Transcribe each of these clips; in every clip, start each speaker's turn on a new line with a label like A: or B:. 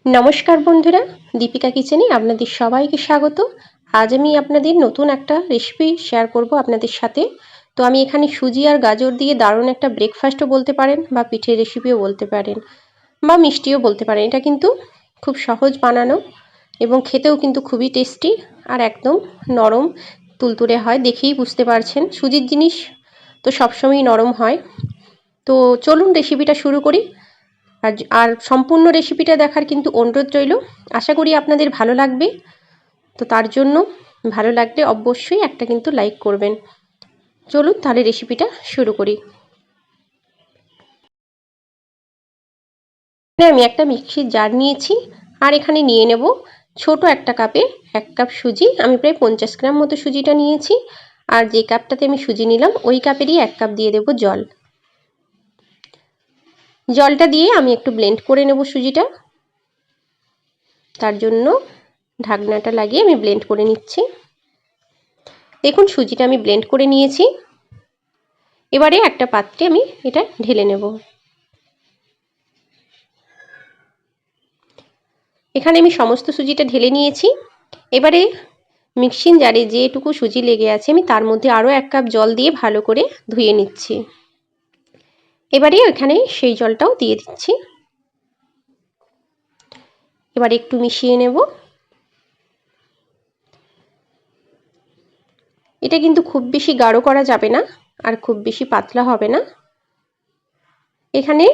A: নমস্কার বন্ধুরা, দীপিকা কিচেনে আপনাদের সবাইকে স্বাগত। আজ আমি আপনাদের নতুন একটা রেসিপি শেয়ার করব আপনাদের সাথে। তো আমি এখানে সুজি আর গাজর দিয়ে দারুণ একটা ব্রেকফাস্টও বলতে পারেন, বা পিঠের রেসিপিও বলতে পারেন, বা মিষ্টিও বলতে পারেন। এটা কিন্তু খুব সহজ বানানো এবং খেতেও কিন্তু খুবই টেস্টি আর একদম নরম তুলতুলে হয়। দেখেই বুঝতে পারছেন, সুজির জিনিস তো সবসময়ই নরম হয়। তো চলুন রেসিপিটা শুরু করি। আর সম্পূর্ণ রেসিপিটা দেখার কিন্তু অনুরোধ রইল। আশা করি আপনাদের ভালো লাগবে। তো তার জন্য ভালো লাগলে অবশ্যই একটা কিন্তু লাইক করবেন। চলুন তাহলে রেসিপিটা শুরু করি। আমি একটা মিক্সির জার নিয়েছি, আর এখানে নিয়ে নেব ছোট একটা কাপে 1 কাপ সুজি। আমি প্রায় 50 গ্রাম মতো সুজিটা নিয়েছি। আর যে কাপটাতে আমি সুজি নিলাম ওই কাপেরই 1 কাপ দিয়ে দেব জল। জলটা দিয়ে আমি একটু ব্লেন্ড করে নেব সুজিটা। তার জন্য ঢাকনাটা লাগিয়ে আমি ব্লেন্ড করে নিচ্ছি। দেখুন সুজিটা আমি ব্লেন্ড করে নিয়েছি। এবারে একটা পাত্রে আমি এটা ঢেলে নেব। এখানে আমি সমস্ত সুজিটা ঢেলে নিয়েছি। এবারে মিক্সিং জারে যেটুকু সুজি লেগে আছে আমি তার মধ্যে আরও 1 কাপ জল দিয়ে ভালো করে ধুয়ে নিচ্ছি। এবারে এখানে সেই জলটাও দিয়ে দিচ্ছি। এবার একটু মিশিয়ে নেব। এটা কিন্তু খুব বেশি গাঢ় করা যাবে না, আর খুব বেশি পাতলা হবে না। এখানে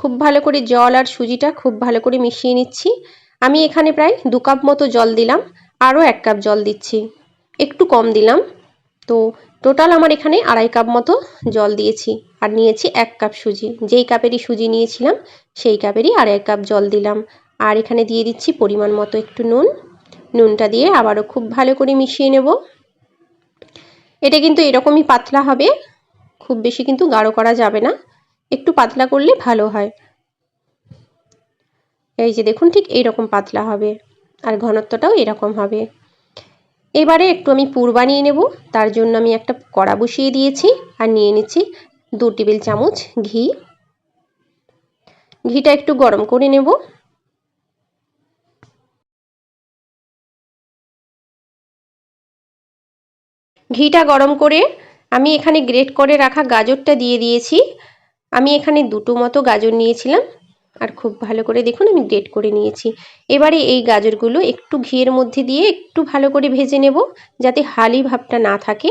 A: খুব ভালো করে জল আর সুজিটা খুব ভালো করে মিশিয়ে নিচ্ছি। আমি এখানে প্রায় 2 কাপ মতো জল দিলাম, আরও 1 কাপ জল দিচ্ছি, একটু কম দিলাম। তো টোটাল আমার এখানে 2.5 কাপ মতো জল দিয়েছি, আর নিয়েছি 1 কাপ সুজি। যেই কাপেরই সুজি নিয়েছিলাম সেই কাপেরই 2.5 কাপ জল দিলাম। আর এখানে দিয়ে দিচ্ছি পরিমাণ মতো একটু নুন। নুনটা দিয়ে আবারও খুব ভালো করে মিশিয়ে নেব। এটা কিন্তু এরকমই পাতলা হবে, খুব বেশি কিন্তু গাঢ় করা যাবে না, একটু পাতলা করলে ভালো হয়। এই যে দেখুন, ঠিক এইরকম পাতলা হবে, আর ঘনত্বটাও এরকম হবে। এবারে একটু আমি পুর বানিয়ে নেব। তার জন্য আমি একটা কড়া বসিয়ে দিয়েছি, আর নিয়ে নিচ্ছি 2 টেবিল চামচ ঘি। ঘিটা একটু গরম করে নেব। ঘিটা গরম করে আমি এখানে গ্রেট করে রাখা গাজরটা দিয়ে দিয়েছি। আমি এখানে 2টো মতো গাজর নিয়েছিলাম, আর খুব ভালো করে দেখুন আমি গ্রেট করে নিয়েছি। এবারে এই গাজরগুলো একটু ঘিয়ের মধ্যে দিয়ে একটু ভালো করে ভেজে নেব, যাতে হালি ভাবটা না থাকে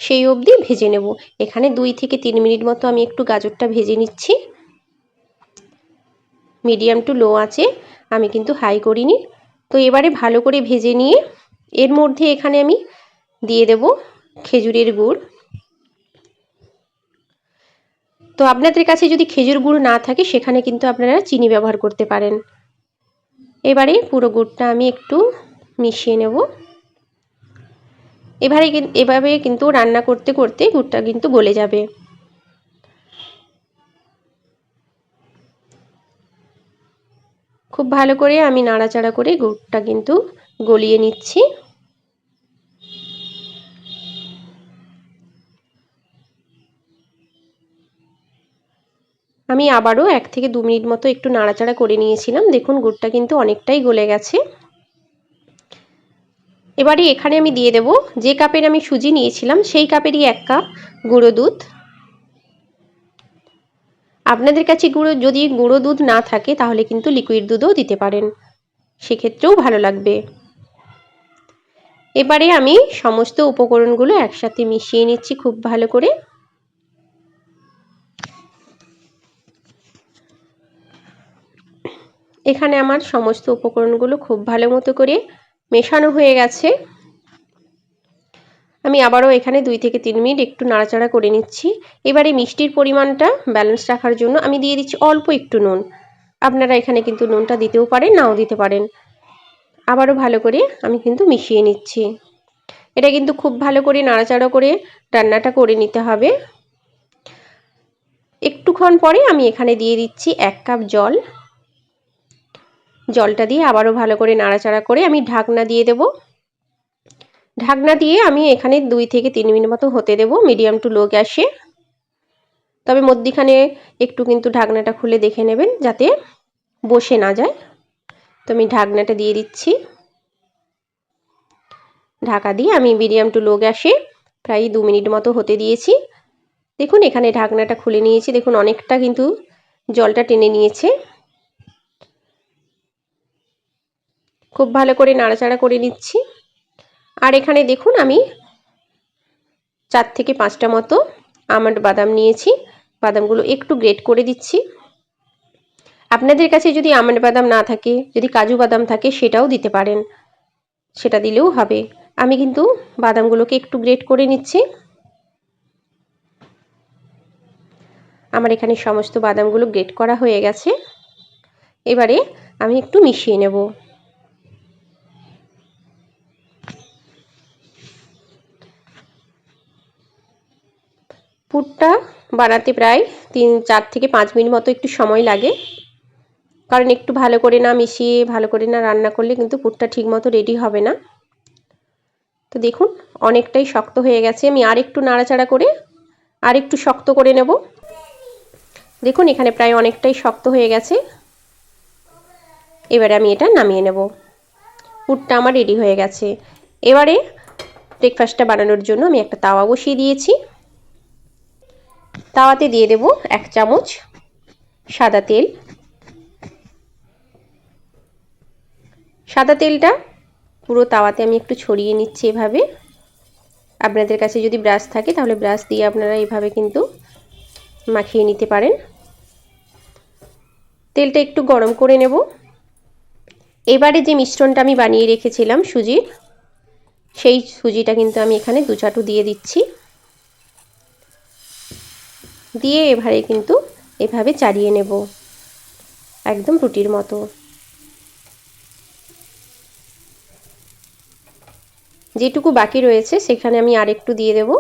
A: সেই অবধি ভেজে নেব। এখানে 2 থেকে 3 মিনিট মতো আমি একটু গাজরটা ভেজে নিচ্ছি। মিডিয়াম টু লো আঁচে, আমি কিন্তু হাই করিনি। তো এবারে ভালো করে ভেজে নিয়ে এর মধ্যে এখানে আমি দিয়ে দেব খেজুরের গুড়। তো আপনাদের কাছে যদি খেজুর গুড় না থাকে সেখানে কিন্তু আপনারা চিনি ব্যবহার করতে পারেন। এবারে পুরো গুড়টা আমি একটু মিশিয়ে নেব। এভাবে কিন্তু রান্না করতে করতে গুড়টা কিন্তু গলে যাবে। খুব ভালো করে আমি নাড়াচাড়া করে গুড়টা কিন্তু গলিয়ে নিচ্ছি। আমি আবারও 1 থেকে 2 মিনিট মতো একটু নাড়াচাড়া করে নিয়েছিলাম। দেখুন গুড়টা কিন্তু অনেকটাই গলে গেছে। এবারে এখানে আমি দিয়ে দেব যে কাপের আমি সুজি নিয়েছিলাম সেই কাপেরই 1 কাপ গুঁড়ো দুধ। আপনাদের কাছে যদি গুঁড়ো দুধ না থাকে তাহলে কিন্তু লিকুইড দুধও দিতে পারেন, সেক্ষেত্রেও ভালো লাগবে। এবারে আমি সমস্ত উপকরণগুলো একসাথে মিশিয়ে নিচ্ছি খুব ভালো করে। এখানে আমার সমস্ত উপকরণগুলো খুব ভালো মতো করে মেশানো হয়ে গেছে। আমি আবারও এখানে 2 থেকে 3 মিনিট একটু নাড়াচাড়া করে নিচ্ছি। এবারে মিষ্টির পরিমাণটা ব্যালেন্স রাখার জন্য আমি দিয়ে দিচ্ছি অল্প একটু নুন। আপনারা এখানে কিন্তু নুনটা দিতেও পারেন, নাও দিতে পারেন। আবারও ভালো করে আমি কিন্তু মিশিয়ে নিচ্ছি। এটা কিন্তু খুব ভালো করে নাড়াচাড়া করে রান্নাটা করে নিতে হবে। একটুক্ষণ পরে আমি এখানে দিয়ে দিচ্ছি 1 কাপ জল। জলটা দিয়ে আবারও ভালো করে নাড়াচাড়া করে আমি ঢাকনা দিয়ে দেব। ঢাকনা দিয়ে আমি এখানে 2 থেকে 3 মিনিট মতো হতে দেব মিডিয়াম টু লো গ্যাসে। তবে মধ্যিখানে একটু কিন্তু ঢাকনাটা খুলে দেখে নেবেন যাতে বসে না যায়। তো আমি ঢাকনাটা দিয়ে দিচ্ছি। ঢাকা দিয়ে আমি মিডিয়াম টু লো গ্যাসে প্রায় 2 মিনিট মতো হতে দিয়েছি। দেখুন এখানে ঢাকনাটা খুলে নিয়েছি, দেখুন অনেকটা কিন্তু জলটা টেনে নিয়েছে। খুব ভালো করে নাড়াচাড়া করে নিচ্ছি। আর এখানে দেখুন আমি 4 থেকে 5টা মতো আমন্ড বাদাম নিয়েছি। বাদামগুলো একটু গ্রেট করে দিচ্ছি। আপনাদের কাছে যদি আমন্ড বাদাম না থাকে, যদি কাজু বাদাম থাকে সেটাও দিতে পারেন, সেটা দিলেও হবে। আমি কিন্তু বাদামগুলোকে একটু গ্রেট করে নিচ্ছি। আমার এখানে সমস্ত বাদামগুলো গ্রেট করা হয়ে গেছে। এবারে আমি একটু মিশিয়ে নেব। পুরটা বানাতে প্রায় 4 থেকে 5 মিনিট মতো একটু সময় লাগে, কারণ একটু ভালো করে না মিশিয়ে ভালো করে না রান্না করলে কিন্তু পুরটা ঠিকমতো রেডি হবে না। তো দেখুন অনেকটাই শক্ত হয়ে গেছে, আমি আর একটু নাড়াচাড়া করে আর একটু শক্ত করে নেব। দেখুন এখানে প্রায় অনেকটাই শক্ত হয়ে গেছে। এবারে আমি এটা নামিয়ে নেব। পুরটা আমার রেডি হয়ে গেছে। এবারে ব্রেকফাস্টটা বানানোর জন্য আমি একটা তাওয়া বসিয়ে দিয়েছি। তাওয়াতে দিয়ে দেব 1 চামচ সাদা তেল। সাদা তেলটা পুরো তাওয়াতে আমি একটু ছড়িয়ে নিচ্ছি এভাবে। আপনাদের কাছে যদি ব্রাশ থাকে তাহলে ব্রাশ দিয়ে আপনারা এইভাবে কিন্তু মাখিয়ে নিতে পারেন। তেলটা একটু গরম করে নেব। এবারে যে মিশ্রণটা আমি বানিয়ে রেখেছিলাম সুজির, সেই সুজিটা কিন্তু আমি এখানে 2 চাটু দিয়ে দিচ্ছি। দিয়ে এবারে কিন্তু এভাবে চাড়িয়ে নেব একদম রুটির মতো। যেটুকু বাকি রয়েছে সেখানে আমি আরেকটু দিয়ে দেব।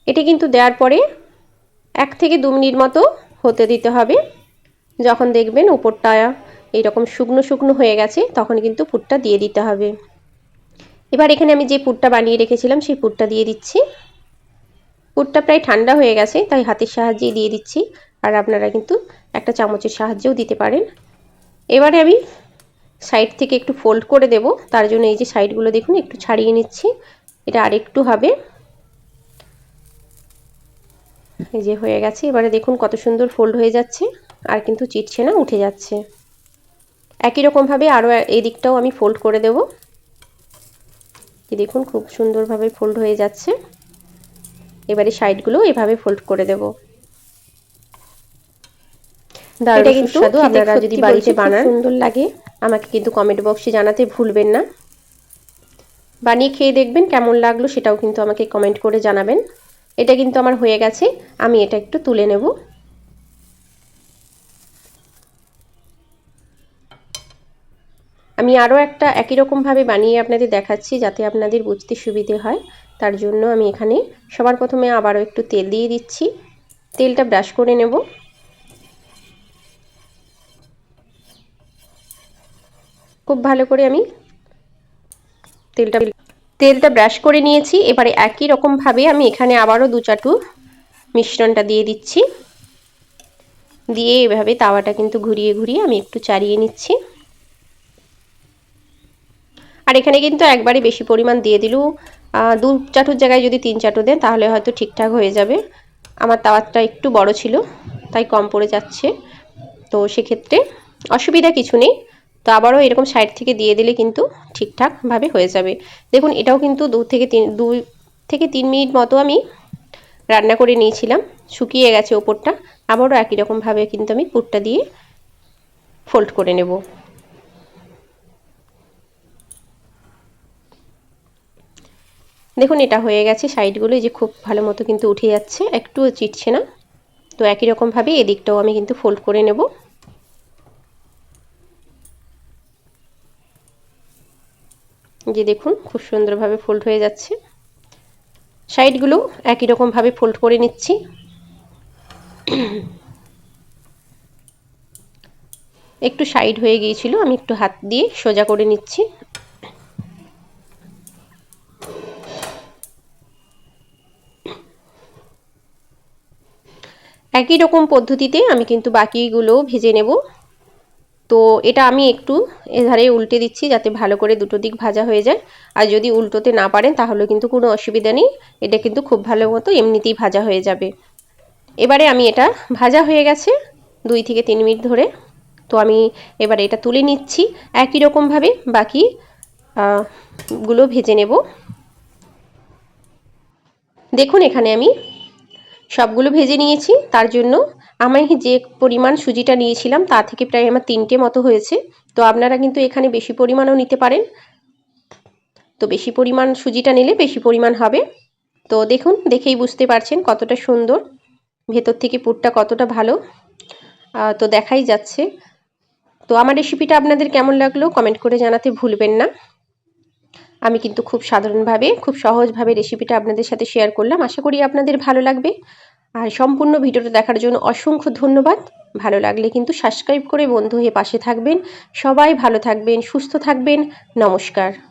A: এটা কিন্তু দেওয়ার পরে 1 থেকে 2 মিনিট মতো হতে দিতে হবে। যখন দেখবেন উপরটা এইরকম শুকনো শুকনো হয়ে গেছে তখন কিন্তু পুরটা দিয়ে দিতে হবে। এবার এখানে আমি যে পুরটা বানিয়ে রেখেছিলাম সেই পুরটা দিয়ে দিচ্ছি। পুরটা প্রায় ঠান্ডা হয়ে গেছে তাই হাতের সাহায্যেই দিয়ে দিচ্ছি, আর আপনারা কিন্তু একটা চামচের সাহায্যেও দিতে পারেন। এবারে আমি সাইড থেকে একটু ফোল্ড করে দেব, তার জন্য এই যে সাইডগুলো দেখুন একটু ছাড়িয়ে নিচ্ছি। এটা আরেকটু হবে। এই যে হয়ে গেছে। এবারে দেখুন কত সুন্দর ফোল্ড হয়ে যাচ্ছে, আর কিন্তু চিটছে না, উঠে যাচ্ছে। একই রকমভাবে আরও এই দিকটাও আমি ফোল্ড করে দেব। দেখুন খুব সুন্দরভাবে ফোল্ড হয়ে যাচ্ছে। এবারে সাইডগুলো এভাবে ফোল্ড করে দেব। এটা কিন্তু সুস্বাদু, আপনারা যদি বাড়িতে বানান সুন্দর লাগে। আমাকে কিন্তু কমেন্ট বক্সে জানাতে ভুলবেন না। বানিয়ে খেয়ে দেখবেন কেমন লাগলো, সেটাও কিন্তু আমাকে কমেন্ট করে জানাবেন। এটা কিন্তু আমার হয়ে গেছে, আমি এটা একটু তুলে নেব। আমি আরও একটা একই রকমভাবে বানিয়ে আপনাদের দেখাচ্ছি যাতে আপনাদের বুঝতে সুবিধে হয়। তার জন্য আমি এখানে সবার প্রথমে আবারও একটু তেল দিয়ে দিচ্ছি। তেলটা ব্রাশ করে নেব। খুব ভালো করে আমি তেলটা ব্রাশ করে নিয়েছি। এবারে একই রকমভাবে আমি এখানে আবারও 2 চাটু মিশ্রণটা দিয়ে দিচ্ছি। দিয়ে এভাবে তাওয়াটা কিন্তু ঘুরিয়ে ঘুরিয়ে আমি একটু চাড়িয়ে নিচ্ছি। আর এখানে কিন্তু একবারে বেশি পরিমাণ দিয়ে দিলেও 2 চাটুর জায়গায় যদি 3 চাটু দেন তাহলে হয়তো ঠিকঠাক হয়ে যাবে। আমার তাওয়াটা একটু বড় ছিল তাই কম পড়ে যাচ্ছে, তো সেক্ষেত্রে অসুবিধা কিছু নেই। তো আবারও এরকম সাইড থেকে দিয়ে দিলে কিন্তু ঠিকঠাকভাবে হয়ে যাবে। দেখুন এটাও কিন্তু 2 থেকে 3 মিনিট মতো আমি রান্না করে নিয়েছিলাম, শুকিয়ে গেছে ওপরটা। আবারও একই রকমভাবে কিন্তু আমি পুরটা দিয়ে ফোল্ড করে নেব। দেখুন এটা হয়ে গেছে। সাইডগুলো যে খুব ভালো মতো কিন্তু উঠে যাচ্ছে, একটুও চিটছে না। তো একই রকমভাবে এদিকটাও আমি কিন্তু ফোল্ড করে নেব। যে দেখুন খুব সুন্দরভাবে ফোল্ড হয়ে যাচ্ছে। সাইডগুলো একই রকমভাবে ফোল্ড করে নিচ্ছি। একটু সাইড হয়ে গিয়েছিল, আমি একটু হাত দিয়ে সোজা করে নিচ্ছি। একই রকম পদ্ধতিতে আমি কিন্তু বাকিগুলো ভেজে নেব। তো এটা আমি একটু এধারে উল্টে দিচ্ছি যাতে ভালো করে দুটো দিক ভাজা হয়ে যায়। আর যদি উল্টোতে না পারেন তাহলে কিন্তু কোনো অসুবিধা নেই, এটা কিন্তু খুব ভালো মতো এমনিতেই ভাজা হয়ে যাবে। এবারে আমি এটা ভাজা হয়ে গেছে 2 থেকে 3 মিনিট ধরে। তো আমি এবারে এটা তুলে নিচ্ছি। একই রকমভাবে বাকি গুলো ভেজে নেব। দেখুন এখানে আমি সবগুলো ভেজে নিয়েছি। তার জন্য আমি যে পরিমাণ সুজিটা নিয়েছিলাম তা থেকে প্রায় আমার 3টে মতো হয়েছে। তো আপনারা কিন্তু এখানে বেশি পরিমাণও নিতে পারেন। তো বেশি পরিমাণ সুজিটা নিলে বেশি পরিমাণ হবে। তো দেখুন, দেখেই বুঝতে পারছেন কতটা সুন্দর, ভেতর থেকে পুরটা কতটা ভালো তো দেখাই যাচ্ছে। তো আমার রেসিপিটা আপনাদের কেমন লাগলো কমেন্ট করে জানাতে ভুলবেন না। আমি কিন্তু খুব সাধারণভাবে খুব সহজভাবে রেসিপিটা আপনাদের সাথে শেয়ার করলাম। আশা করি আপনাদের ভালো লাগবে। আর সম্পূর্ণ ভিডিওটা দেখার জন্য অসংখ্য ধন্যবাদ। ভালো লাগলে কিন্তু সাবস্ক্রাইব করে বন্ধু হয়ে পাশে থাকবেন। সবাই ভালো থাকবেন, সুস্থ থাকবেন। নমস্কার।